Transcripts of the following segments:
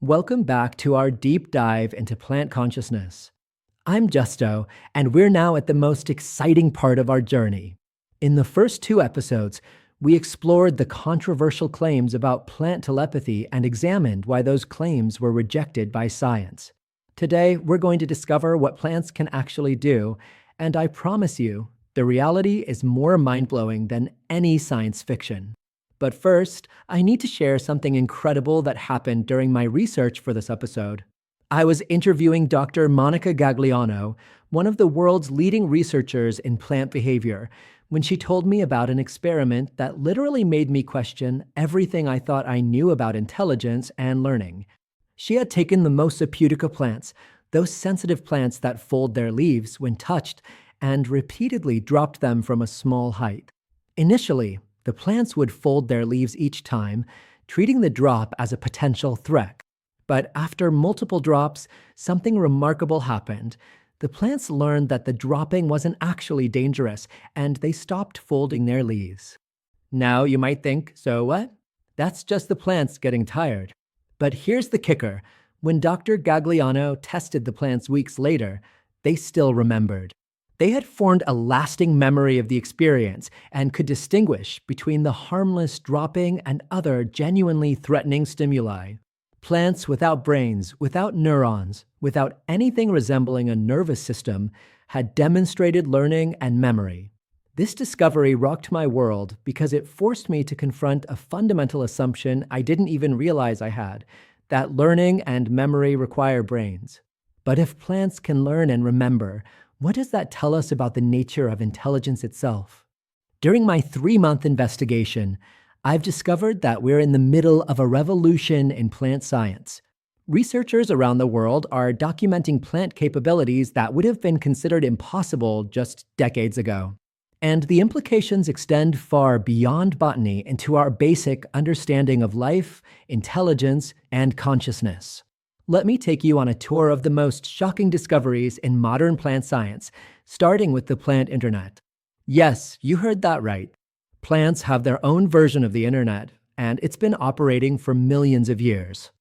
Welcome back to our deep dive into plant consciousness. I'm Justo, and we're now at the most exciting part of our journey. In the first two episodes, we explored the controversial claims about plant telepathy and examined why those claims were rejected by science. Today, we're going to discover what plants can actually do, and I promise you, the reality is more mind-blowing than any science fiction. But first, I need to share something incredible that happened during my research for this episode. I was interviewing Dr. Monica Gagliano, one of the world's leading researchers in plant behavior, when she told me about an experiment that literally made me question everything I thought I knew about intelligence and learning. She had taken the Mosa pudica plants, those sensitive plants that fold their leaves when touched, and repeatedly dropped them from a small height. Initially, the plants would fold their leaves each time, treating the drop as a potential threat. But after multiple drops, something remarkable happened. The plants learned that the dropping wasn't actually dangerous, and they stopped folding their leaves. Now you might think, so what? That's just the plants getting tired. But here's the kicker. When Dr. Gagliano tested the plants weeks later, they still remembered. They had formed a lasting memory of the experience and could distinguish between the harmless dropping and other genuinely threatening stimuli. Plants without brains, without neurons, without anything resembling a nervous system had demonstrated learning and memory. This discovery rocked my world because it forced me to confront a fundamental assumption I didn't even realize I had, that learning and memory require brains. But if plants can learn and remember, what does that tell us about the nature of intelligence itself? During my 3-month investigation, I've discovered that we're in the middle of a revolution in plant science. Researchers around the world are documenting plant capabilities that would have been considered impossible just decades ago. And the implications extend far beyond botany into our basic understanding of life, intelligence, and consciousness. Let me take you on a tour of the most shocking discoveries in modern plant science, starting with the plant internet. Yes, you heard that right. Plants have their own version of the internet, and it's been operating for millions of years.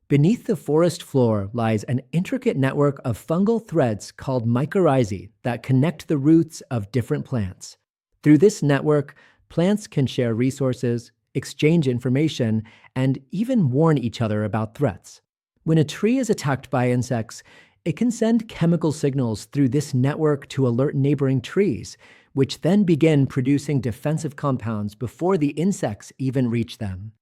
Beneath the forest floor lies an intricate network of fungal threads called mycorrhizae that connect the roots of different plants. Through this network, plants can share resources, exchange information, and even warn each other about threats. When a tree is attacked by insects, it can send chemical signals through this network to alert neighboring trees, which then begin producing defensive compounds before the insects even reach them.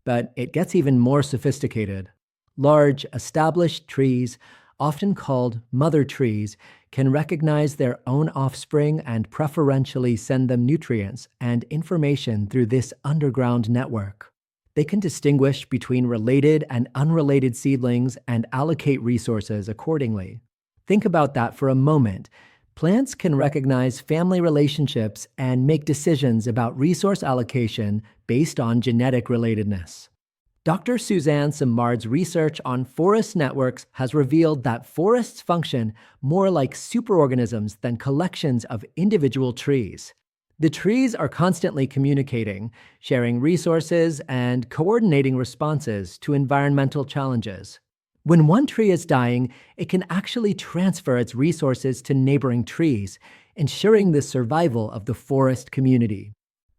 But it gets even more sophisticated. Large, established trees, often called mother trees, can recognize their own offspring and preferentially send them nutrients and information through this underground network. They can distinguish between related and unrelated seedlings and allocate resources accordingly. Think about that for a moment. Plants can recognize family relationships and make decisions about resource allocation based on genetic relatedness. Dr. Suzanne Simard's research on forest networks has revealed that forests function more like superorganisms than collections of individual trees. The trees are constantly communicating, sharing resources, and coordinating responses to environmental challenges. When one tree is dying, it can actually transfer its resources to neighboring trees, ensuring the survival of the forest community.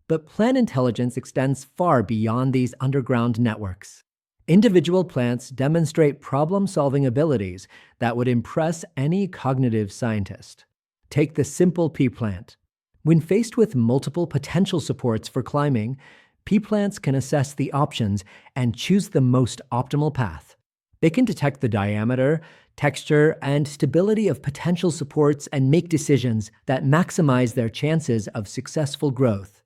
But plant intelligence extends far beyond these underground networks. Individual plants demonstrate problem-solving abilities that would impress any cognitive scientist. Take the simple pea plant. When faced with multiple potential supports for climbing, pea plants can assess the options and choose the most optimal path. They can detect the diameter, texture, and stability of potential supports and make decisions that maximize their chances of successful growth.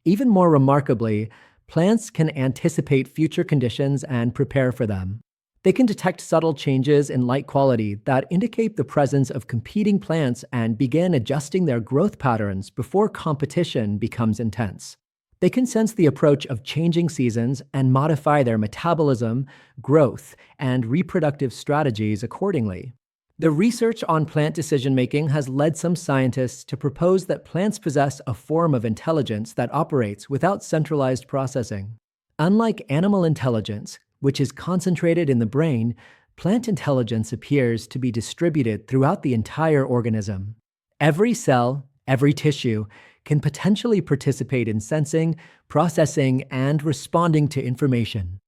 Even more remarkably, plants can anticipate future conditions and prepare for them. They can detect subtle changes in light quality that indicate the presence of competing plants and begin adjusting their growth patterns before competition becomes intense. They can sense the approach of changing seasons and modify their metabolism, growth, and reproductive strategies accordingly. The research on plant decision-making has led some scientists to propose that plants possess a form of intelligence that operates without centralized processing. Unlike animal intelligence, which is concentrated in the brain, plant intelligence appears to be distributed throughout the entire organism. Every cell, every tissue, can potentially participate in sensing, processing, and responding to information.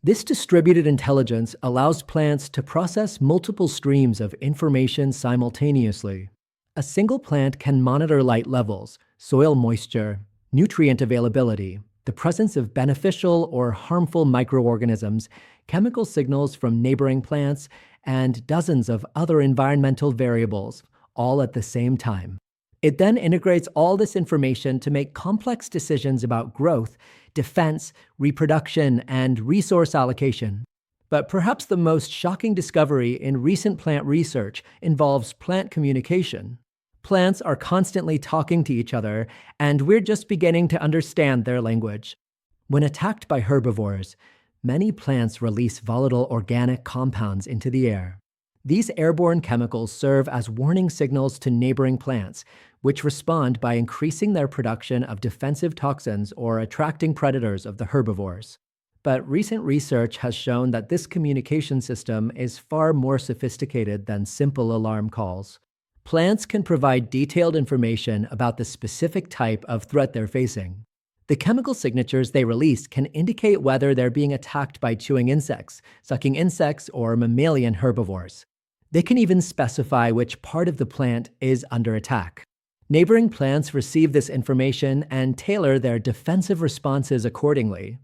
This distributed intelligence allows plants to process multiple streams of information simultaneously. A single plant can monitor light levels, soil moisture, nutrient availability, the presence of beneficial or harmful microorganisms, chemical signals from neighboring plants, and dozens of other environmental variables, all at the same time. It then integrates all this information to make complex decisions about growth, defense, reproduction, and resource allocation. But perhaps the most shocking discovery in recent plant research involves plant communication. Plants are constantly talking to each other, and we're just beginning to understand their language. When attacked by herbivores, many plants release volatile organic compounds into the air. These airborne chemicals serve as warning signals to neighboring plants, which respond by increasing their production of defensive toxins or attracting predators of the herbivores. But recent research has shown that this communication system is far more sophisticated than simple alarm calls. Plants can provide detailed information about the specific type of threat they're facing. The chemical signatures they release can indicate whether they're being attacked by chewing insects, sucking insects, or mammalian herbivores. They can even specify which part of the plant is under attack. Neighboring plants receive this information and tailor their defensive responses accordingly.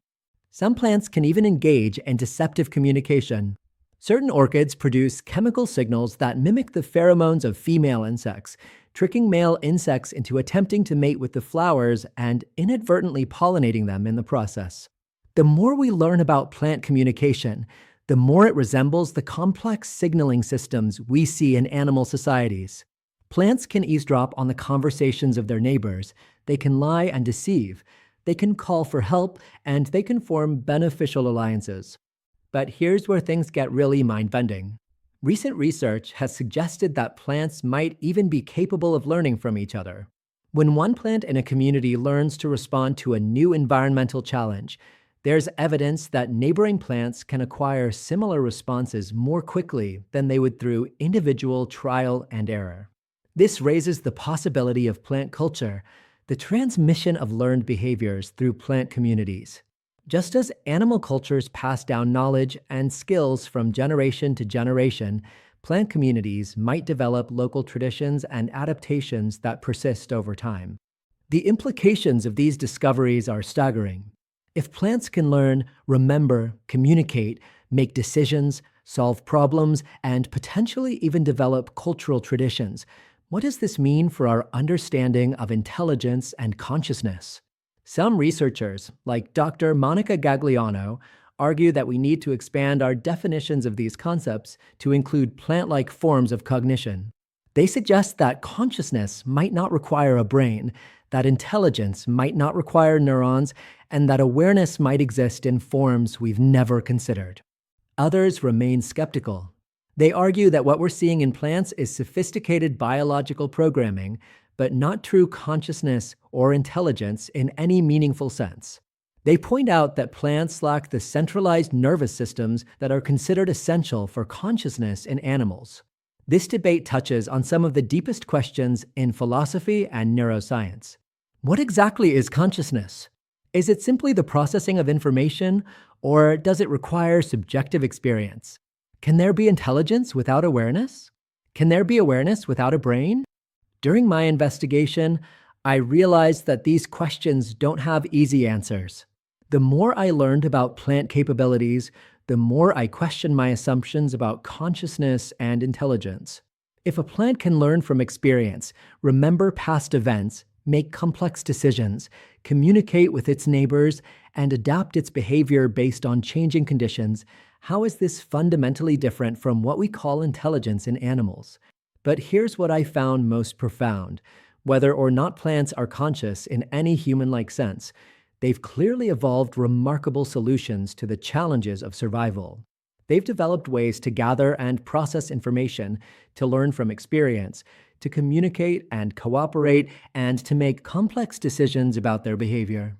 Some plants can even engage in deceptive communication. Certain orchids produce chemical signals that mimic the pheromones of female insects, tricking male insects into attempting to mate with the flowers and inadvertently pollinating them in the process. The more we learn about plant communication, the more it resembles the complex signaling systems we see in animal societies. Plants can eavesdrop on the conversations of their neighbors, they can lie and deceive, they can call for help, and they can form beneficial alliances. But here's where things get really mind-bending. Recent research has suggested that plants might even be capable of learning from each other. When one plant in a community learns to respond to a new environmental challenge, there's evidence that neighboring plants can acquire similar responses more quickly than they would through individual trial and error. This raises the possibility of plant culture, the transmission of learned behaviors through plant communities. Just as animal cultures pass down knowledge and skills from generation to generation, plant communities might develop local traditions and adaptations that persist over time. The implications of these discoveries are staggering. If plants can learn, remember, communicate, make decisions, solve problems, and potentially even develop cultural traditions, what does this mean for our understanding of intelligence and consciousness? Some researchers, like Dr. Monica Gagliano, argue that we need to expand our definitions of these concepts to include plant-like forms of cognition. They suggest that consciousness might not require a brain, that intelligence might not require neurons, and that awareness might exist in forms we've never considered. Others remain skeptical. They argue that what we're seeing in plants is sophisticated biological programming, but not true consciousness or intelligence in any meaningful sense. They point out that plants lack the centralized nervous systems that are considered essential for consciousness in animals. This debate touches on some of the deepest questions in philosophy and neuroscience. What exactly is consciousness? Is it simply the processing of information, or does it require subjective experience? Can there be intelligence without awareness? Can there be awareness without a brain? During my investigation, I realized that these questions don't have easy answers. The more I learned about plant capabilities, the more I questioned my assumptions about consciousness and intelligence. If a plant can learn from experience, remember past events, make complex decisions, communicate with its neighbors, and adapt its behavior based on changing conditions, how is this fundamentally different from what we call intelligence in animals? But here's what I found most profound. Whether or not plants are conscious in any human-like sense, they've clearly evolved remarkable solutions to the challenges of survival. They've developed ways to gather and process information, to learn from experience, to communicate and cooperate, and to make complex decisions about their behavior.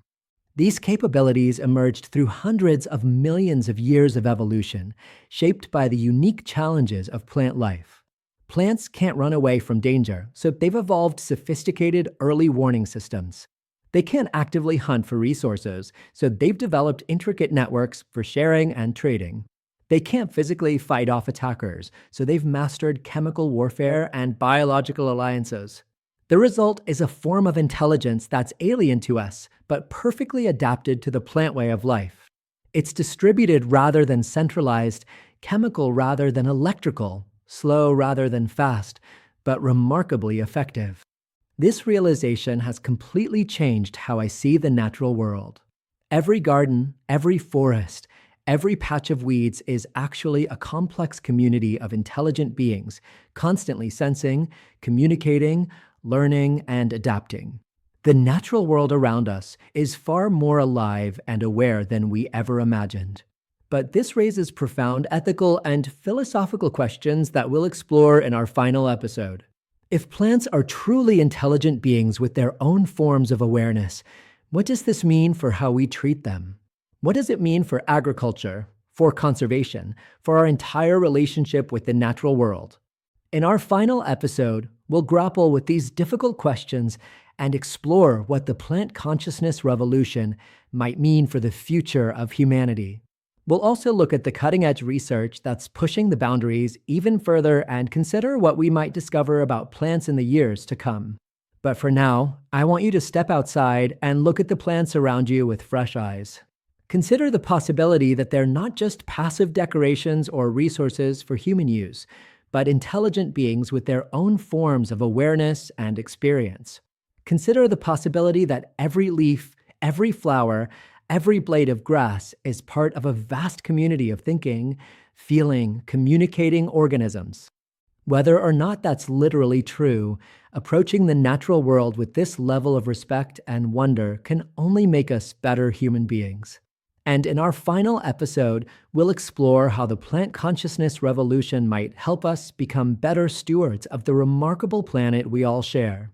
These capabilities emerged through hundreds of millions of years of evolution, shaped by the unique challenges of plant life. Plants can't run away from danger, so they've evolved sophisticated early warning systems. They can't actively hunt for resources, so they've developed intricate networks for sharing and trading. They can't physically fight off attackers, so they've mastered chemical warfare and biological alliances. The result is a form of intelligence that's alien to us, but perfectly adapted to the plant way of life. It's distributed rather than centralized, chemical rather than electrical, slow rather than fast, but remarkably effective. This realization has completely changed how I see the natural world. Every garden, every forest, every patch of weeds is actually a complex community of intelligent beings, constantly sensing, communicating, learning, and adapting. The natural world around us is far more alive and aware than we ever imagined. But this raises profound ethical and philosophical questions that we'll explore in our final episode. If plants are truly intelligent beings with their own forms of awareness, what does this mean for how we treat them? What does it mean for agriculture, for conservation, for our entire relationship with the natural world? In our final episode, we'll grapple with these difficult questions and explore what the plant consciousness revolution might mean for the future of humanity. We'll also look at the cutting-edge research that's pushing the boundaries even further and consider what we might discover about plants in the years to come. But for now, I want you to step outside and look at the plants around you with fresh eyes. Consider the possibility that they're not just passive decorations or resources for human use, but intelligent beings with their own forms of awareness and experience. Consider the possibility that every leaf, every flower, every blade of grass is part of a vast community of thinking, feeling, communicating organisms. Whether or not that's literally true, approaching the natural world with this level of respect and wonder can only make us better human beings. And in our final episode, we'll explore how the plant consciousness revolution might help us become better stewards of the remarkable planet we all share.